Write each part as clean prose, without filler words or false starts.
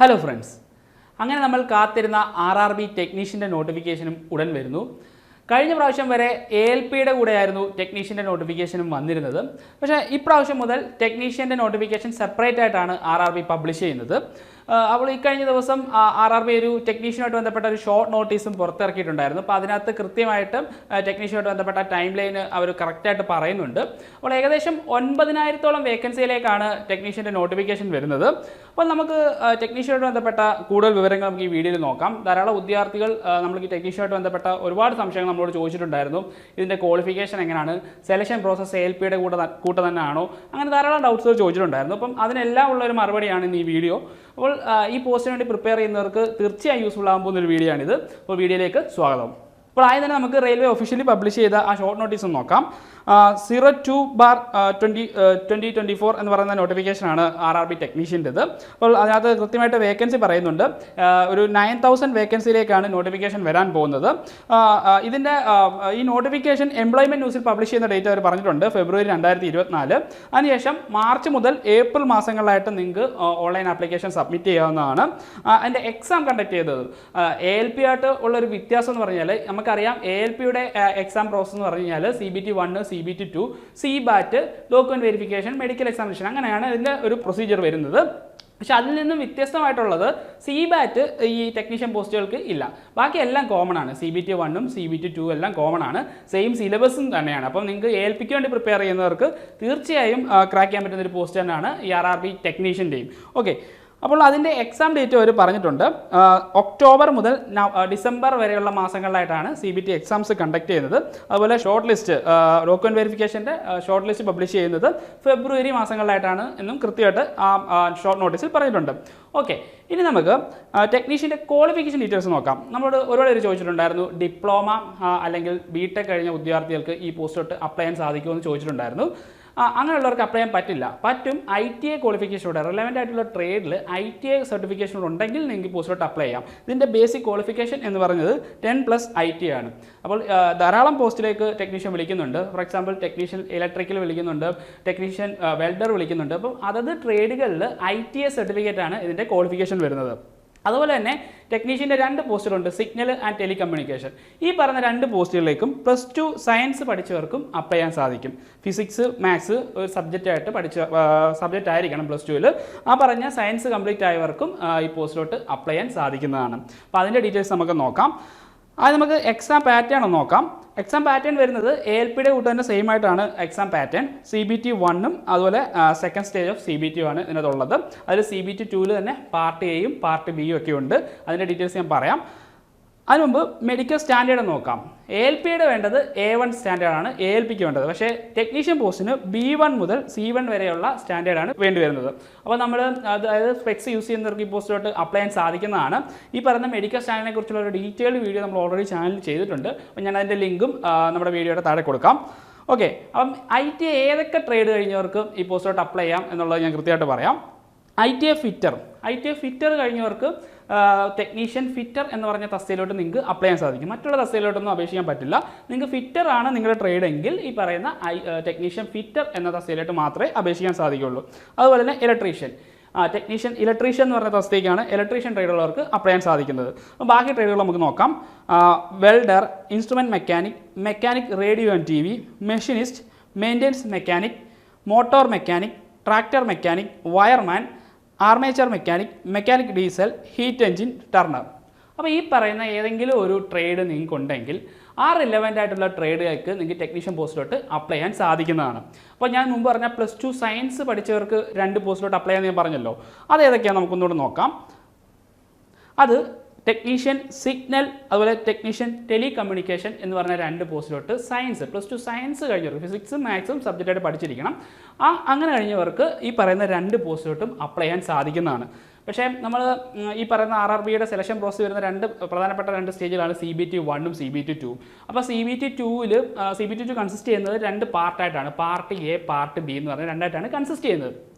Hello friends, അങ്ങനെ നമ്മൾ കാത്തിരുന്ന RRB ടെക്നീഷ്യൻ്റെ നോട്ടിഫിക്കേഷനും ഉടൻ വരുന്നു. കഴിഞ്ഞ പ്രാവശ്യം വരെ ALPയുടെ കൂടെയായിരുന്നു ടെക്നീഷ്യൻ്റെ നോട്ടിഫിക്കേഷനും വന്നിരുന്നത്. പക്ഷേ ഇപ്രാവശ്യം മുതൽ ടെക്നീഷ്യൻ്റെ നോട്ടിഫിക്കേഷൻ സെപ്പറേറ്റ് ആയിട്ടാണ് RRB പബ്ലിഷ് ചെയ്യുന്നത്. അപ്പോൾ ഇക്കഴിഞ്ഞ ദിവസം RRB ഒരു ടെക്നീഷ്യനുമായിട്ട് ബന്ധപ്പെട്ട ഒരു ഷോർട്ട് നോട്ടീസും പുറത്തിറക്കിയിട്ടുണ്ടായിരുന്നു. അപ്പോൾ അതിനകത്ത് കൃത്യമായിട്ടും ടെക്നീഷ്യനുമായിട്ട് ബന്ധപ്പെട്ട ടൈം ലൈന് അവർ കറക്റ്റായിട്ട് പറയുന്നുണ്ട്. അപ്പോൾ ഏകദേശം 9000-ഓളം വേക്കൻസിയിലേക്കാണ് ടെക്നീഷ്യൻ്റെ നോട്ടിഫിക്കേഷൻ വരുന്നത്. അപ്പോൾ നമുക്ക് ടെക്നീഷ്യനുമായിട്ട് ബന്ധപ്പെട്ട കൂടുതൽ വിവരങ്ങൾ നമുക്ക് ഈ വീഡിയോയിൽ നോക്കാം. ധാരാളം വിദ്യാർത്ഥികൾ നമുക്ക് ടെക്നീഷ്യനുമായിട്ട് ബന്ധപ്പെട്ട ഒരുപാട് സംശയങ്ങൾ നമ്മളോട് ചോദിച്ചിട്ടുണ്ടായിരുന്നു. ഇതിൻ്റെ ക്വാളിഫിക്കേഷൻ എങ്ങനെയാണ്, സെലക്ഷൻ പ്രോസസ്സ് ALPയുടെ കൂടെ തന്നെയാണോ, അങ്ങനെ ധാരാളം ഡൗട്ട്സുകൾ ചോദിച്ചിട്ടുണ്ടായിരുന്നു. അപ്പം അതിനെല്ലാം ഉള്ളൊരു മറുപടിയാണ് ഇന്ന് ഈ വീഡിയോ. അപ്പോൾ ഈ പോസ്റ്റിന് വേണ്ടി പ്രിപ്പയർ ചെയ്യുന്നവർക്ക് തീർച്ചയായും യൂസ്ഫുൾ ആകാൻ പോകുന്ന ഒരു വീഡിയോ ആണിത്. അപ്പോൾ വീഡിയോയിലേക്ക് സ്വാഗതം. അപ്പോൾ ആദ്യം തന്നെ നമുക്ക് റെയിൽവേ ഒഫീഷ്യലി പബ്ലിഷ് ചെയ്ത ആ ഷോർട്ട് നോട്ടീസ് ഒന്ന് നോക്കാം. 02/2024 എന്ന് പറയുന്ന നോട്ടിഫിക്കേഷനാണ് RRB ടെക്നീഷ്യൻ്റെത്. അപ്പോൾ അതിനകത്ത് കൃത്യമായിട്ട് വേക്കൻസി പറയുന്നുണ്ട്. ഒരു 9000 വേക്കൻസിയിലേക്കാണ് നോട്ടിഫിക്കേഷൻ വരാൻ പോകുന്നത്. ഇതിൻ്റെ ഈ നോട്ടിഫിക്കേഷൻ എംപ്ലോയ്മെൻറ്റ് ന്യൂസിൽ പബ്ലിഷ് ചെയ്യുന്ന ഡേറ്റ് അവർ പറഞ്ഞിട്ടുണ്ട്, ഫെബ്രുവരി 2024. അതിനുശേഷം മാർച്ച് മുതൽ ഏപ്രിൽ മാസങ്ങളിലായിട്ട് നിങ്ങൾക്ക് ഓൺലൈൻ ആപ്ലിക്കേഷൻ സബ്മിറ്റ് ചെയ്യാവുന്നതാണ്. അതിൻ്റെ എക്സാം കണ്ടക്ട് ചെയ്തത് ALP ആയിട്ട് ഉള്ളൊരു വ്യത്യാസം എന്ന് പറഞ്ഞാൽ നമുക്കറിയാം, ALPയുടെ എക്സാം പ്രോസസ് എന്ന് പറഞ്ഞു കഴിഞ്ഞാൽ CBT 1, CBT 2, CBAT, document verification, medical examination, അങ്ങനെയാണ് ഇതിൻ്റെ ഒരു പ്രൊസീജിയർ വരുന്നത്. പക്ഷെ അതിൽ നിന്നും വ്യത്യസ്തമായിട്ടുള്ളത് CBAT ഈ ടെക്നീഷ്യൻ പോസ്റ്റുകൾക്ക് ഇല്ല. ബാക്കി എല്ലാം കോമൺ ആണ്. CBT 1ഉം CBT 2 എല്ലാം കോമൺ ആണ്. സെയിം സിലബസും തന്നെയാണ്. അപ്പം നിങ്ങൾക്ക് ALPക്ക് വേണ്ടി പ്രിപ്പയർ ചെയ്യുന്നവർക്ക് തീർച്ചയായും ക്രാക്ക് ചെയ്യാൻ പറ്റുന്ന ഒരു പോസ്റ്റ് തന്നെയാണ് ഈ RRB ടെക്നീഷ്യൻ്റെയും. ഓക്കെ, അപ്പോൾ അതിൻ്റെ എക്സാം ഡേറ്റ് അവർ പറഞ്ഞിട്ടുണ്ട്. ഒക്ടോബർ മുതൽ ഡിസംബർ വരെയുള്ള മാസങ്ങളിലായിട്ടാണ് CBT എക്സാംസ് കണ്ടക്ട് ചെയ്യുന്നത്. അതുപോലെ ഷോർട്ട് ലിസ്റ്റ്, ഡോക്യുമെന്റ് വെരിഫിക്കേഷൻ്റെ ഷോർട്ട് ലിസ്റ്റ് പബ്ലിഷ് ചെയ്യുന്നത് ഫെബ്രുവരി മാസങ്ങളിലായിട്ടാണ് എന്നും കൃത്യമായിട്ട് ആ ഷോർട്ട് നോട്ടീസിൽ പറഞ്ഞിട്ടുണ്ട്. ഓക്കെ, ഇനി നമുക്ക് ടെക്നീഷ്യൻ്റെ ക്വാളിഫിക്കേഷൻ ഡീറ്റെയിൽസ് നോക്കാം. നമ്മളോട് ഒരുപാട് പേര് ചോദിച്ചിട്ടുണ്ടായിരുന്നു, ഡിപ്ലോമ അല്ലെങ്കിൽ BTech കഴിഞ്ഞ വിദ്യാർത്ഥികൾക്ക് ഈ പോസ്റ്റോട്ട് അപ്ലൈ ചെയ്യാൻ സാധിക്കുമെന്ന് ചോദിച്ചിട്ടുണ്ടായിരുന്നു. അങ്ങനെയുള്ളവർക്ക് അപ്ലൈ ചെയ്യാൻ പറ്റും. ITI ക്വാളിഫിക്കേഷനോടെ റിലവൻ്റ് ആയിട്ടുള്ള ട്രേഡിൽ ITI സർട്ടിഫിക്കേഷൻ ഉണ്ടെങ്കിൽ നിങ്ങൾക്ക് പോസ്റ്റോട്ട് അപ്ലൈ ചെയ്യാം. ഇതിൻ്റെ ബേസിക് ക്വാളിഫിക്കേഷൻ എന്ന് പറയുന്നത് 10+ ITI ആണ്. അപ്പോൾ ധാരാളം പോസ്റ്റിലേക്ക് ടെക്നീഷ്യൻ വിളിക്കുന്നുണ്ട്. ഫോർ എക്സാമ്പിൾ ടെക്നീഷ്യൻ ഇലക്ട്രിക്കൽ വിളിക്കുന്നുണ്ട്, ടെക്നീഷ്യൻ വെൽഡർ വിളിക്കുന്നുണ്ട്. അപ്പം അതത് ട്രേഡുകളിൽ ITI സർട്ടിഫിക്കറ്റ് ആണ് ഇതിൻ്റെ ക്വാളിഫിക്കേഷൻ വരുന്നത്. അതുപോലെ തന്നെ ടെക്നീഷ്യൻ്റെ 2 പോസ്റ്റുകളുണ്ട്, സിഗ്നൽ ആൻഡ് ടെലികമ്മ്യൂണിക്കേഷൻ. ഈ പറഞ്ഞ 2 പോസ്റ്റുകളിലേക്കും +2 സയൻസ് പഠിച്ചവർക്കും അപ്ലൈ ചെയ്യാൻ സാധിക്കും. ഫിസിക്സ്, മാത്സ് ഒരു സബ്ജക്റ്റ് ആയിരിക്കണം +2ൽ. ആ പറഞ്ഞ സയൻസ് കംപ്ലീറ്റ് ആയവർക്കും ഈ പോസ്റ്റിലോട്ട് അപ്ലൈ ചെയ്യാൻ സാധിക്കുന്നതാണ്. അപ്പോൾ അതിൻ്റെ ഡീറ്റെയിൽസ് നമുക്ക് നോക്കാം. അത് നമുക്ക് എക്സാം പാറ്റേൺ ഒന്ന് നോക്കാം. എക്സാം പാറ്റേൺ വരുന്നത് ALPയുടെ കൂട്ട് തന്നെ സെയിം ആയിട്ടാണ് എക്സാം പാറ്റേൺ. CBT 1ഉം അതുപോലെ സെക്കൻഡ് സ്റ്റേജ് ഓഫ് CBT ആണ് ഇതിനകത്തുള്ളത്. അതിൽ CBT 2ൽ തന്നെ പാർട്ട് Aയും പാർട്ട് Bയും ഒക്കെ ഉണ്ട്. അതിൻ്റെ ഡീറ്റെയിൽസ് ഞാൻ പറയാം. അതിന് മുമ്പ് മെഡിക്കൽ സ്റ്റാൻഡേർഡ് നോക്കാം. ALPയുടെ വേണ്ടത് A1 സ്റ്റാൻഡേർഡാണ് ALPക്ക് വേണ്ടത്. പക്ഷേ ടെക്നീഷ്യൻ പോസ്റ്റിന് B1 മുതൽ C1 വരെയുള്ള സ്റ്റാൻഡേർഡാണ് വേണ്ടി വരുന്നത്. അപ്പോൾ നമ്മൾ അതായത് സ്പെക്സ് യൂസ് ചെയ്യുന്നവർക്ക് ഈ പോസ്റ്റിലോട്ട് അപ്ലൈ ചെയ്യാൻ സാധിക്കുന്നതാണ്. ഈ പറയുന്ന മെഡിക്കൽ സ്റ്റാൻഡേർഡിനെ കുറിച്ചുള്ള ഒരു ഡീറ്റെയിൽഡ് വീഡിയോ നമ്മൾ ഓൾറെഡി ചാനലിൽ ചെയ്തിട്ടുണ്ട്. അപ്പോൾ ഞാൻ അതിൻ്റെ ലിങ്കും നമ്മുടെ വീഡിയോയുടെ താഴെ കൊടുക്കാം. ഓക്കെ, അപ്പം ITI ഏതൊക്കെ ട്രേഡ് കഴിഞ്ഞവർക്ക് ഈ പോസ്റ്റിലോട്ട് അപ്ലൈ ചെയ്യാം എന്നുള്ളത് ഞാൻ കൃത്യമായിട്ട് പറയാം. ITI ഫിറ്റർ കഴിഞ്ഞവർക്ക് ടെക്നീഷ്യൻ ഫിറ്റർ എന്ന് പറഞ്ഞ തസ്തികയിലോട്ട് നിങ്ങൾക്ക് അപ്ലൈ ചെയ്യാൻ സാധിക്കും. മറ്റുള്ള തസ്തികയിലോട്ടൊന്നും അപേക്ഷിക്കാൻ പറ്റില്ല. നിങ്ങൾക്ക് ഫിറ്റർ ആണ് നിങ്ങളുടെ ട്രേഡ് എങ്കിൽ ഈ പറയുന്ന ടെക്നീഷ്യൻ ഫിറ്റർ എന്ന തസ്തികയിലോട്ട് മാത്രമേ അപേക്ഷിക്കാൻ സാധിക്കുകയുള്ളൂ. അതുപോലെ തന്നെ ഇലക്ട്രീഷ്യൻ എന്ന് പറഞ്ഞ തസ്തികയ്ക്കാണ് ഇലക്ട്രീഷ്യൻ ട്രേഡുള്ളവർക്ക് അപ്ലൈ ചെയ്യാൻ സാധിക്കുന്നത്. അപ്പോൾ ബാക്കി ട്രേഡുകൾ നമുക്ക് നോക്കാം. Welder, instrument mechanic radio and TV, machinist, maintenance mechanic, motor mechanic, tractor mechanic, wireman, armature mechanic diesel, heat engine, Turner. അപ്പോൾ ഈ പറയുന്ന ഏതെങ്കിലും ഒരു ട്രേഡ് നിങ്ങൾക്ക് ഉണ്ടെങ്കിൽ ആ റിലവൻ്റ് ആയിട്ടുള്ള ട്രേഡുകൾക്ക് നിങ്ങൾക്ക് ടെക്നീഷ്യൻ പോസ്റ്റിലോട്ട് അപ്ലൈ ചെയ്യാൻ സാധിക്കുന്നതാണ്. അപ്പോൾ ഞാൻ മുമ്പ് പറഞ്ഞ +2 സയൻസ് പഠിച്ചവർക്ക് 2 പോസ്റ്റിലോട്ട് അപ്ലൈ ചെയ്യാൻ ഞാൻ പറഞ്ഞല്ലോ. അത് ഏതൊക്കെയാണ് നമുക്കൊന്നുകൂടെ നോക്കാം. അത് ടെക്നീഷ്യൻ സിഗ്നൽ, അതുപോലെ ടെക്നീഷ്യൻ ടെലികമ്മ്യൂണിക്കേഷൻ എന്ന് പറഞ്ഞ 2 പോസ്റ്റിലോട്ട് സയൻസ് +2 സയൻസ് കഴിഞ്ഞവർക്ക് ഫിസിക്സും മാത്സും സബ്ജക്റ്റായിട്ട് പഠിച്ചിരിക്കണം. അങ്ങനെ കഴിഞ്ഞവർക്ക് ഈ പറയുന്ന 2 പോസ്റ്റിലോട്ടും അപ്ലൈ ചെയ്യാൻ സാധിക്കുന്നതാണ്. പക്ഷേ നമ്മൾ ഈ പറയുന്ന RRBയുടെ സെലക്ഷൻ പ്രോസസ് വരുന്ന 2 പ്രധാനപ്പെട്ട 2 സ്റ്റേജിലാണ് CBT 1ഉം CBT 2. അപ്പോൾ CBT 2 കൺസിസ്റ്റ് ചെയ്യുന്നത് 2 പാർട്ടായിട്ടാണ്. പാർട്ട് A, പാർട്ട് B എന്ന് പറഞ്ഞാൽ 2ആയിട്ടാണ് കൺസിസ്റ്റ് ചെയ്യുന്നത്.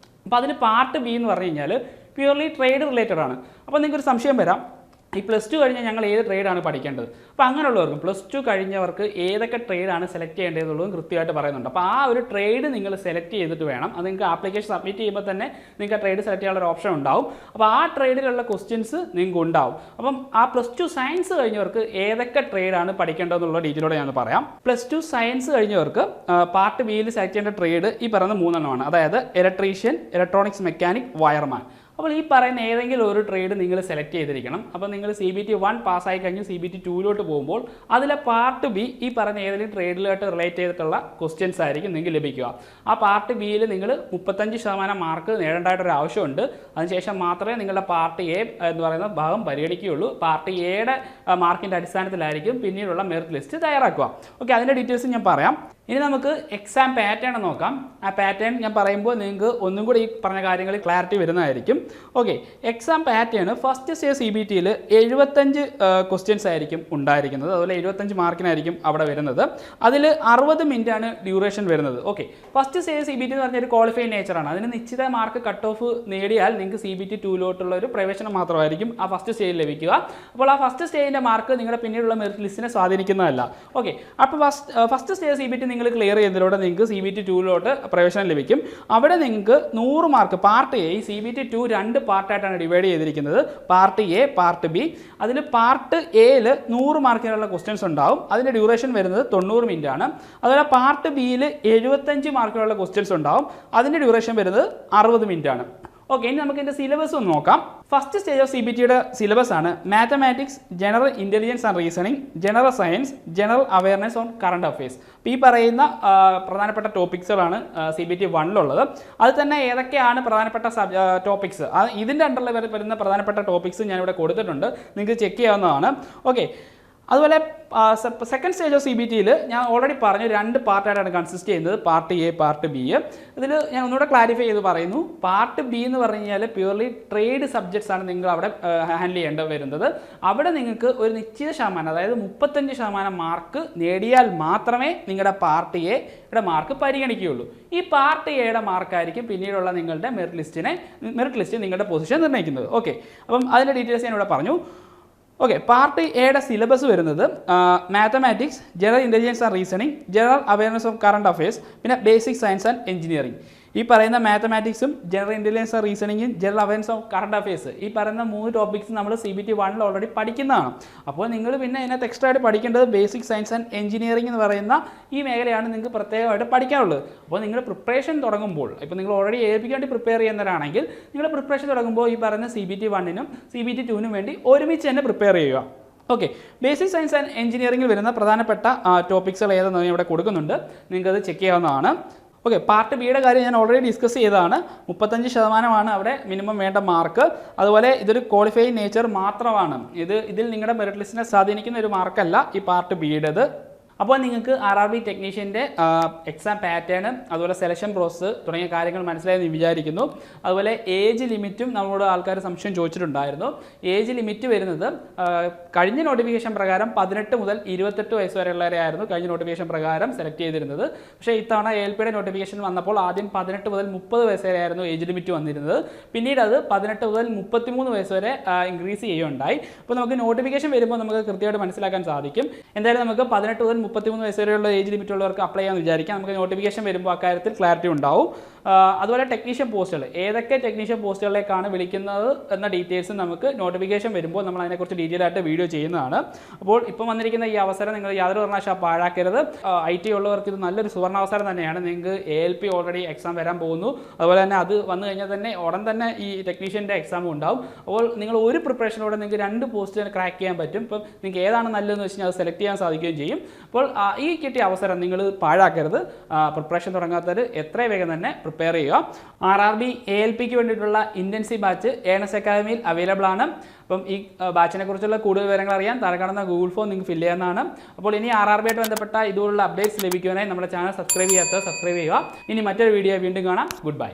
അപ്പോൾ അതിന് പാർട്ട് B എന്ന് പറഞ്ഞു കഴിഞ്ഞാൽ പ്യൂർലി ട്രേഡ് റിലേറ്റഡ് ആണ്. അപ്പോൾ നിങ്ങൾക്കൊരു സംശയം വരാം, ഈ +2 കഴിഞ്ഞാൽ ഞങ്ങൾ ഏത് ട്രേഡാണ് പഠിക്കേണ്ടത്. അപ്പോൾ അങ്ങനെയുള്ളവർക്കും +2 കഴിഞ്ഞവർക്ക് ഏതൊക്കെ ട്രേഡാണ് സെലക്ട് ചെയ്യേണ്ടതെന്നുള്ളതും കൃത്യമായിട്ട് പറയുന്നുണ്ട്. അപ്പോൾ ആ ഒരു ട്രേഡ് നിങ്ങൾ സെലക്ട് ചെയ്തിട്ട് വേണം, അത് നിങ്ങൾക്ക് ആപ്ലിക്കേഷൻ സബ്മിറ്റ് ചെയ്യുമ്പോൾ തന്നെ നിങ്ങൾക്ക് ആ ട്രേഡ് സെലക്ട് ചെയ്യാനുള്ള ഒരു ഓപ്ഷൻ ഉണ്ടാവും. അപ്പോൾ ആ ട്രേഡിലുള്ള ക്വസ്റ്റ്യൻസ് നിങ്ങൾക്ക് ഉണ്ടാവും. അപ്പം ആ +2 സയൻസ് കഴിഞ്ഞവർക്ക് ഏതൊക്കെ ട്രേഡാണ് പഠിക്കേണ്ടതെന്നുള്ള ഡീറ്റെയിലോടെ ഞാൻ പറയാം. +2 സയൻസ് കഴിഞ്ഞവർക്ക് പാർട്ട് ബിയിൽ സെലക്ട് ചെയ്യേണ്ട ട്രേഡ് ഈ പറയുന്ന 3 അതായത് ഇലക്ട്രീഷ്യൻ, ഇലക്ട്രോണിക്സ് മെക്കാനിക്, വയർമാൻ. അപ്പോൾ ഈ പറയുന്ന ഏതെങ്കിലും ഒരു ട്രേഡ് നിങ്ങൾ സെലക്ട് ചെയ്തിരിക്കണം. അപ്പോൾ നിങ്ങൾ CBT 1 പാസ്സായി കഴിഞ്ഞ് CBT 2 പോകുമ്പോൾ അതിലെ പാർട്ട് ബി ഈ പറയുന്ന ഏതെങ്കിലും ട്രേഡിലായിട്ട് റിലേറ്റ് ചെയ്തിട്ടുള്ള ക്വസ്റ്റ്യൻസ് ആയിരിക്കും നിങ്ങൾക്ക് ലഭിക്കുക. ആ പാർട്ട് ബിയിൽ നിങ്ങൾ 35% മാർക്ക് നേടേണ്ടതായിട്ടൊരു ആവശ്യമുണ്ട്. അതിനുശേഷം മാത്രമേ നിങ്ങളുടെ പാർട്ട് എ എന്ന് പറയുന്ന ഭാഗം പരിഗണിക്കുകയുള്ളൂ. പാർട്ട് എയുടെ മാർക്കിൻ്റെ അടിസ്ഥാനത്തിലായിരിക്കും പിന്നീടുള്ള മെറിറ്റ് ലിസ്റ്റ് തയ്യാറാക്കുക. ഓക്കെ, അതിൻ്റെ ഡീറ്റെയിൽസ് ഞാൻ പറയാം. ഇനി നമുക്ക് എക്സാം പാറ്റേൺ നോക്കാം. ആ പാറ്റേൺ ഞാൻ പറയുമ്പോൾ നിങ്ങൾക്ക് ഒന്നും കൂടി ഈ പറഞ്ഞ കാര്യങ്ങളിൽ ക്ലാരിറ്റി വരുന്നതായിരിക്കും. Okay, exam pattern first stage CBTയിൽ 75 ക്വസ്റ്റ്യൻസ് ആയിരിക്കും ഉണ്ടായിരിക്കുന്നത്. അതുപോലെ 75 മാർക്കിനായിരിക്കും അവിടെ വരുന്നത്. അതിൽ 60 മിനിറ്റാണ് ഡ്യൂറേഷൻ വരുന്നത്. ഓക്കെ, ഫസ്റ്റ് സ്റ്റേജ് CBT എന്ന് പറഞ്ഞൊരു ക്വാളിഫൈഡ് നേച്ചറാണ്. അതിന് നിശ്ചിത മാർക്ക് കട്ട് ഓഫ് നേടിയാൽ നിങ്ങൾക്ക് CBT 2 ഒരു പ്രവേശനം മാത്രമായിരിക്കും ആ ഫസ്റ്റ് സ്റ്റേജിൽ ലഭിക്കുക. അപ്പോൾ ആ ഫസ്റ്റ് സ്റ്റേജിൻ്റെ മാർക്ക് നിങ്ങളുടെ പിന്നീടുള്ള മെറിറ്റ് ലിസ്റ്റിനെ സ്വാധീനിക്കുന്നതല്ല. ഓക്കെ, അപ്പോൾ ഫസ്റ്റ് സ്റ്റേജ് CBT നിങ്ങൾ ക്ലിയർ ചെയ്യുന്നതിലൂടെ നിങ്ങൾക്ക് CBT 2 പ്രവേശനം ലഭിക്കും. അവിടെ നിങ്ങൾക്ക് 100 മാർക്ക് പാർട്ട് എ, ഈ CBT 2 2 പാർട്ടായിട്ടാണ് ഡിവൈഡ് ചെയ്തിരിക്കുന്നത്. Part A, part B. അതിൽ പാർട്ട് എയിൽ 100 മാർക്കിനുള്ള ക്വസ്റ്റ്യൻസ് ഉണ്ടാവും. അതിൻ്റെ ഡ്യൂറേഷൻ വരുന്നത് 90 മിനിറ്റ് ആണ്. അതുപോലെ പാർട്ട് ബിയിൽ 75 മാർക്കിനുള്ള ക്വസ്റ്റ്യൻസ് ഉണ്ടാവും. അതിൻ്റെ ഡ്യൂറേഷൻ വരുന്നത് 60 മിനിറ്റ് ആണ്. ഓക്കെ, ഇനി നമുക്ക് ഇതിൻ്റെ സിലബസ് ഒന്ന് നോക്കാം. ഫസ്റ്റ് സ്റ്റേജ് ഓഫ് CBTയുടെ സിലബസ് ആണ് mathematics, general intelligence and reasoning, general science, general awareness on current affairs. അപ്പോൾ ഈ പറയുന്ന പ്രധാനപ്പെട്ട ടോപ്പിക്സുകളാണ് CBT 1 അത് തന്നെ ഏതൊക്കെയാണ് പ്രധാനപ്പെട്ട ടോപ്പിക്സ്, ഇതിൻ്റെ അണ്ടറിൽ വരുന്ന പ്രധാനപ്പെട്ട ടോപ്പിക്സ് ഞാനിവിടെ കൊടുത്തിട്ടുണ്ട്, നിങ്ങൾക്ക് ചെക്ക് ചെയ്യാവുന്നതാണ്. ഓക്കെ, അതുപോലെ സെക്കൻഡ് സ്റ്റേജ് ഓഫ് CBTയിൽ ഞാൻ ഓൾറെഡി പറഞ്ഞു 2 പാർട്ടായിട്ടാണ് കൺസിസ്റ്റ് ചെയ്യുന്നത്, പാർട്ട് എ, പാർട്ട് ബി. ഇതിൽ ഞാൻ ഒന്നുകൂടെ ക്ലാരിഫൈ ചെയ്ത് പറയുന്നു. പാർട്ട് ബി എന്ന് പറഞ്ഞു കഴിഞ്ഞാൽ പ്യൂർലി ട്രേഡ് സബ്ജക്ട്സ് ആണ് നിങ്ങൾ അവിടെ ഹാൻഡിൽ ചെയ്യേണ്ടി വരുന്നത്. അവിടെ നിങ്ങൾക്ക് ഒരു നിശ്ചിത ശതമാനം, അതായത് 35% മാർക്ക് നേടിയാൽ മാത്രമേ നിങ്ങളുടെ പാർട്ട് എയുടെ മാർക്ക് പരിഗണിക്കുകയുള്ളൂ. ഈ പാർട്ട് എയുടെ മാർക്കായിരിക്കും പിന്നീടുള്ള നിങ്ങളുടെ മെറിറ്റ് ലിസ്റ്റ് നിങ്ങളുടെ പൊസിഷൻ നിർണ്ണയിക്കുന്നത്. ഓക്കെ, അപ്പം അതിൻ്റെ ഡീറ്റെയിൽസ് ഞാൻ ഇവിടെ പറഞ്ഞു. ഓക്കെ, പാർട്ട് എയുടെ സിലബസ് വരുന്നത് mathematics, general intelligence and reasoning, general awareness of current affairs, പിന്നെ ബേസിക് സയൻസ് ആൻഡ് എഞ്ചിനീയറിംഗ്. ഈ പറയുന്ന മാത്തമാറ്റിക്സും ജനറൽ ഇൻ്റലിജൻസ് ആൻഡ് റീസണിങ്ങും general awareness of current affairs, ഈ പറയുന്ന 3 ടോപ്പിക്സ് നമ്മൾ CBT 1 ഓൾറെഡി പഠിക്കുന്നതാണ്. അപ്പോൾ നിങ്ങൾ പിന്നെ ഇതിനകത്ത് എക്സ്ട്രാ ആയിട്ട് പഠിക്കേണ്ടത് ബേസിക് സയൻസ് ആൻഡ് എഞ്ചിനീയറിംഗ് എന്ന് പറയുന്ന ഈ മേഖലയാണ് നിങ്ങൾക്ക് പ്രത്യേകമായിട്ട് പഠിക്കാനുള്ളത്. അപ്പോൾ നിങ്ങൾ പ്രിപ്പറേഷൻ തുടങ്ങുമ്പോൾ, ഇപ്പോൾ നിങ്ങൾ ഓൾറെഡി ALPക്ക് വേണ്ടി പ്രിപ്പയർ ചെയ്യുന്നവരാണെങ്കിൽ നിങ്ങൾ പ്രിപ്പറേഷൻ തുടങ്ങുമ്പോൾ ഈ പറയുന്ന CBT 1 CBT 2 വേണ്ടി ഒരുമിച്ച് തന്നെ പ്രിപ്പയർ ചെയ്യുക. ഓക്കെ, ബേസിക് സയൻസ് ആൻഡ് എഞ്ചിനീയറിംഗിൽ വരുന്ന പ്രധാനപ്പെട്ട ടോപ്പിക്സുകൾ ഏതെന്ന് ഇവിടെ കൊടുക്കുന്നുണ്ട്, നിങ്ങൾക്കത് ചെക്ക് ചെയ്യാവുന്നതാണ്. ഓക്കെ, പാർട്ട് ബിയുടെ കാര്യം ഞാൻ ഓൾറെഡി ഡിസ്കസ് ചെയ്തതാണ്. 35% അവിടെ മിനിമം വേണ്ട മാർക്ക്. അതുപോലെ ഇതൊരു ക്വാളിഫൈഡ് നേച്ചർ മാത്രമാണ്. ഇതിൽ നിങ്ങളുടെ മെറിറ്റ് ലിസ്റ്റിനെ സ്വാധീനിക്കുന്ന ഒരു മാർക്കല്ല ഈ പാർട്ട് ബിയുടേത്. അപ്പോൾ നിങ്ങൾക്ക് RRB ടെക്നീഷ്യൻ്റെ എക്സാം പാറ്റേൺ, അതുപോലെ സെലക്ഷൻ പ്രോസസ്സ് തുടങ്ങിയ കാര്യങ്ങൾ മനസ്സിലായെന്ന് വിചാരിക്കുന്നു. അതുപോലെ ഏജ് ലിമിറ്റും നമ്മളോട് ആൾക്കാർ സംശയം ചോദിച്ചിട്ടുണ്ടായിരുന്നു. ഏജ് ലിമിറ്റ് വരുന്നത് കഴിഞ്ഞ നോട്ടിഫിക്കേഷൻ പ്രകാരം 18 മുതൽ 28 വയസ്സ് വരെയുള്ളവരെയായിരുന്നു കഴിഞ്ഞ നോട്ടിഫിക്കേഷൻ പ്രകാരം സെലക്ട് ചെയ്തിരുന്നത്. പക്ഷേ ഇത്തവണ ALPയുടെ നോട്ടിഫിക്കേഷൻ വന്നപ്പോൾ ആദ്യം 18 മുതൽ 30 വയസ്സ് വരെയായിരുന്നു ഏജ് ലിമിറ്റ് വന്നിരുന്നത്. പിന്നീട് അത് 18 മുതൽ 33 വയസ്സ് വരെ ഇൻക്രീസ് ചെയ്യുകയുണ്ടായി. അപ്പോൾ നമുക്ക് നോട്ടിഫിക്കേഷൻ വരുമ്പോൾ നമുക്ക് കൃത്യമായിട്ട് മനസ്സിലാക്കാൻ സാധിക്കും. എന്തായാലും നമുക്ക് 18 മുതൽ 33 വയസ്സ് വരെയുള്ള ഏജ് ലിമിറ്റ് ഉള്ളവർക്ക് അപ്ലൈ ചെയ്യാമെന്ന് വിചാരിക്കാം. നമുക്ക് നോട്ടിഫിക്കേഷൻ വരുമ്പോൾ അക്കാര്യത്തിൽ ക്ലാരിറ്റി ഉണ്ടാവും. അതുപോലെ ടെക്നീഷ്യൻ പോസ്റ്റുകൾ, ഏതൊക്കെ ടെക്നീഷ്യൻ പോസ്റ്റുകളിലേക്കാണ് വിളിക്കുന്നത് എന്ന ഡീറ്റെയിൽസ് നമുക്ക് നോട്ടിഫിക്കേഷൻ വരുമ്പോൾ നമ്മൾ അതിനെക്കുറിച്ച് ഡീറ്റെയിൽ ആയിട്ട് വീഡിയോ ചെയ്യുന്നതാണ്. അപ്പോൾ ഇപ്പം വന്നിരിക്കുന്ന ഈ അവസരം നിങ്ങൾ യാതൊരു കാരണവശാലും പാഴാക്കരുത്. IT ഉള്ളവർക്ക് ഇത് നല്ലൊരു സുവർണാവസരം തന്നെയാണ്. നിങ്ങൾക്ക് ALP ഓൾറെഡി എക്സാം വരാൻ പോകുന്നു. അതുപോലെ തന്നെ അത് വന്നു കഴിഞ്ഞാൽ തന്നെ ഉടൻ തന്നെ ഈ ടെക്നീഷ്യൻ്റെ എക്സാം ഉണ്ടാവും. അപ്പോൾ നിങ്ങൾ ഒരു പ്രിപ്പറേഷനോടെ നിങ്ങൾക്ക് 2 പോസ്റ്റ് ക്രാക്ക് ചെയ്യാൻ പറ്റും. ഇപ്പം നിങ്ങൾക്ക് ഏതാണ് നല്ലതെന്ന് വെച്ച് കഴിഞ്ഞാൽ അത് സെലക്ട് ചെയ്യാൻ സാധിക്കുകയും ചെയ്യും. അപ്പോൾ ഈ കിട്ടിയ അവസരം നിങ്ങൾ പാഴാക്കരുത്. പ്രിപ്പറേഷൻ തുടങ്ങാത്തവർ എത്രയും വേഗം തന്നെ പ്രിപ്പയർ ചെയ്യുക. RRB ALPക്ക് വേണ്ടിയിട്ടുള്ള ഇൻറ്റൻസീവ് ബാച്ച് ഏണസ് അക്കാദമിയിൽ അവൈലബിൾ ആണ്. അപ്പം ഈ ബാച്ചിനെ കുറിച്ചുള്ള കൂടുതൽ വിവരങ്ങൾ അറിയാൻ താഴെ കാണുന്ന ഗൂഗിൾ ഫോം നിങ്ങൾക്ക് ഫില്ല് ചെയ്യാവുന്നതാണ്. അപ്പോൾ ഇനി RRB ആയിട്ട് ബന്ധപ്പെട്ട ഇതുപോലുള്ള അപ്ഡേറ്റ്സ് ലഭിക്കുവാനായി നമ്മുടെ ചാനൽ സബ്സ്ക്രൈബ് ചെയ്യാത്തവർ സബ്സ്ക്രൈബ് ചെയ്യുക. ഇനി മറ്റൊരു വീഡിയോ വീണ്ടും കാണാം. Good bye.